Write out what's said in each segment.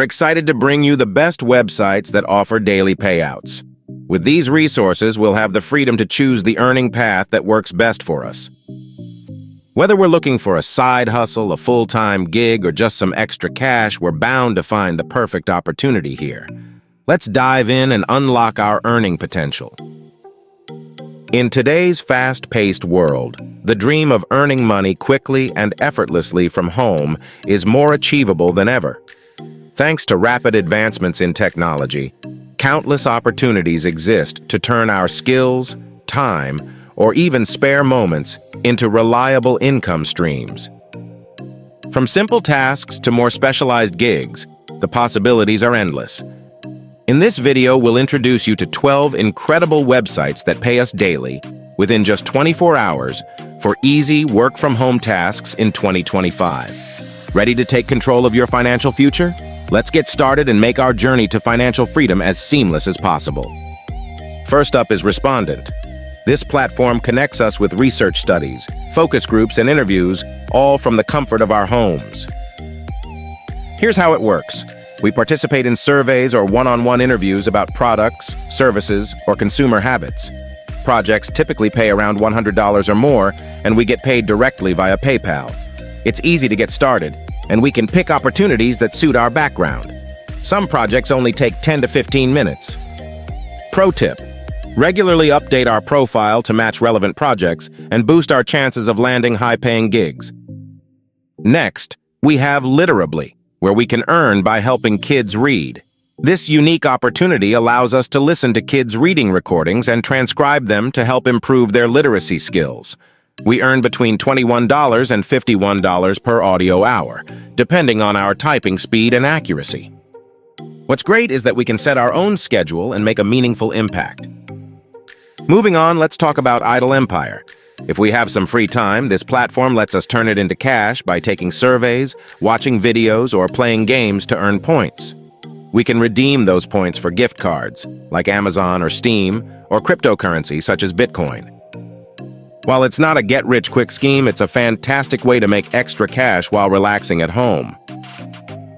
excited to bring you the best websites that offer daily payouts. With these resources, we'll have the freedom to choose the earning path that works best for us. Whether we're looking for a side hustle, a full-time gig, or just some extra cash, we're bound to find the perfect opportunity here. Let's dive in and unlock our earning potential. In today's fast-paced world, the dream of earning money quickly and effortlessly from home is more achievable than ever. Thanks to rapid advancements in technology, countless opportunities exist to turn our skills, time, or even spare moments into reliable income streams. From simple tasks to more specialized gigs, the possibilities are endless. In this video, we'll introduce you to 12 incredible websites that pay us daily, within just 24 hours, for easy work-from-home tasks in 2025. Ready to take control of your financial future? Let's get started and make our journey to financial freedom as seamless as possible. First up is Respondent. This platform connects us with research studies, focus groups, and interviews, all from the comfort of our homes. Here's how it works. We participate in surveys or one-on-one interviews about products, services, or consumer habits. Projects typically pay around $100 or more, and we get paid directly via PayPal. It's easy to get started, and we can pick opportunities that suit our background. Some projects only take 10 to 15 minutes. Pro tip: regularly update our profile to match relevant projects and boost our chances of landing high-paying gigs. Next, we have Literably, where we can earn by helping kids read. This unique opportunity allows us to listen to kids' reading recordings and transcribe them to help improve their literacy skills. We earn between $21 and $51 per audio hour, depending on our typing speed and accuracy. What's great is that we can set our own schedule and make a meaningful impact. Moving on, let's talk about Idle Empire. If we have some free time, this platform lets us turn it into cash by taking surveys, watching videos, or playing games to earn points. We can redeem those points for gift cards, like Amazon or Steam, or cryptocurrency such as Bitcoin. While it's not a get-rich-quick scheme, it's a fantastic way to make extra cash while relaxing at home.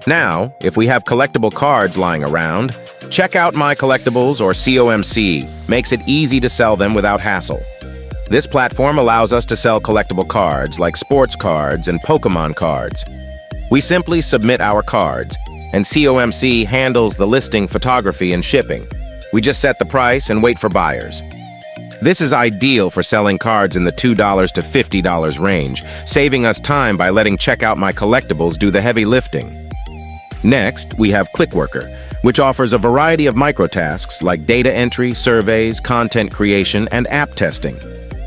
Now, if we have collectible cards lying around, check out My Collectibles or COMC. Makes it easy to sell them without hassle. This platform allows us to sell collectible cards like sports cards and Pokemon cards. We simply submit our cards, and COMC handles the listing, photography, and shipping. We just set the price and wait for buyers. This is ideal for selling cards in the $2 to $50 range, saving us time by letting Checkout My Collectibles do the heavy lifting. Next, we have Clickworker, which offers a variety of microtasks like data entry, surveys, content creation, and app testing.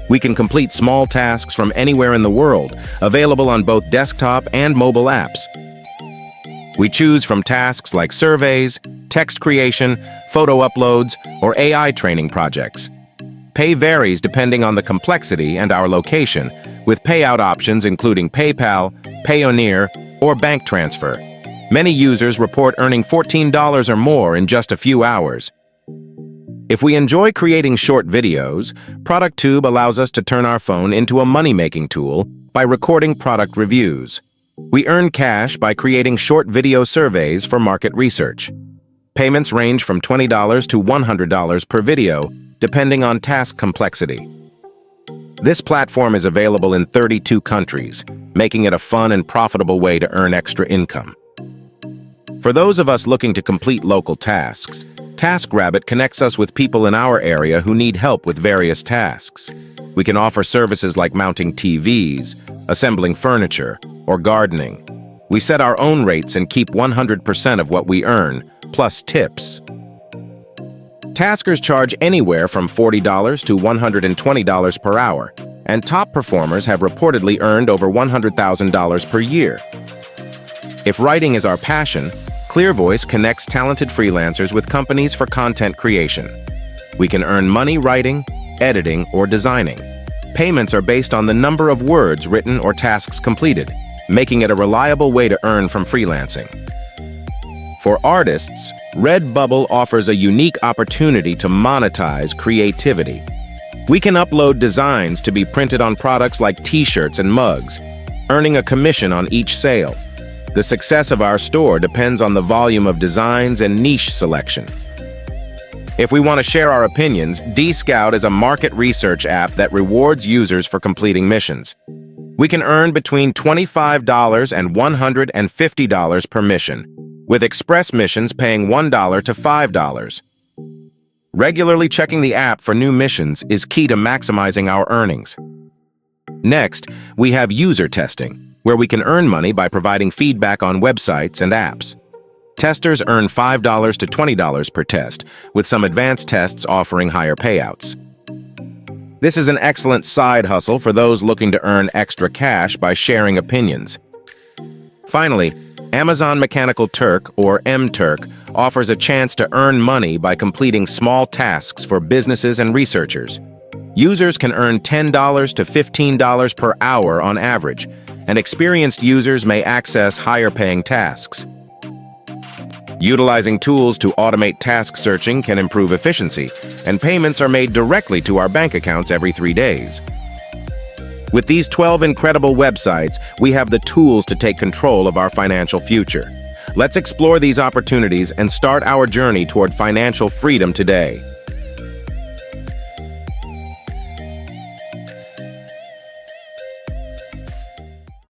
We can complete small tasks from anywhere in the world, available on both desktop and mobile apps. We choose from tasks like surveys, text creation, photo uploads, or AI training projects. Pay varies depending on the complexity and our location, with payout options including PayPal, Payoneer, or bank transfer. Many users report earning $14 or more in just a few hours. If we enjoy creating short videos, ProductTube allows us to turn our phone into a money-making tool by recording product reviews. We earn cash by creating short video surveys for market research. Payments range from $20 to $100 per video, depending on task complexity. This platform is available in 32 countries, making it a fun and profitable way to earn extra income. For those of us looking to complete local tasks, TaskRabbit connects us with people in our area who need help with various tasks. We can offer services like mounting TVs, assembling furniture, or gardening. We set our own rates and keep 100% of what we earn, plus tips. Taskers charge anywhere from $40 to $120 per hour, and top performers have reportedly earned over $100,000 per year. If writing is our passion, ClearVoice connects talented freelancers with companies for content creation. We can earn money writing, editing, or designing. Payments are based on the number of words written or tasks completed, making it a reliable way to earn from freelancing. For artists, Redbubble offers a unique opportunity to monetize creativity. We can upload designs to be printed on products like t-shirts and mugs, earning a commission on each sale. The success of our store depends on the volume of designs and niche selection. If we want to share our opinions, D-Scout is a market research app that rewards users for completing missions. We can earn between $25 and $150 per mission, with express missions paying $1 to $5. Regularly checking the app for new missions is key to maximizing our earnings. Next, we have user testing, where we can earn money by providing feedback on websites and apps. Testers earn $5 to $20 per test, with some advanced tests offering higher payouts. This is an excellent side hustle for those looking to earn extra cash by sharing opinions. Finally, Amazon Mechanical Turk, or M-Turk, offers a chance to earn money by completing small tasks for businesses and researchers. Users can earn $10 to $15 per hour on average, and experienced users may access higher-paying tasks. Utilizing tools to automate task searching can improve efficiency, and payments are made directly to our bank accounts every 3 days. With these 12 incredible websites, we have the tools to take control of our financial future. Let's explore these opportunities and start our journey toward financial freedom today.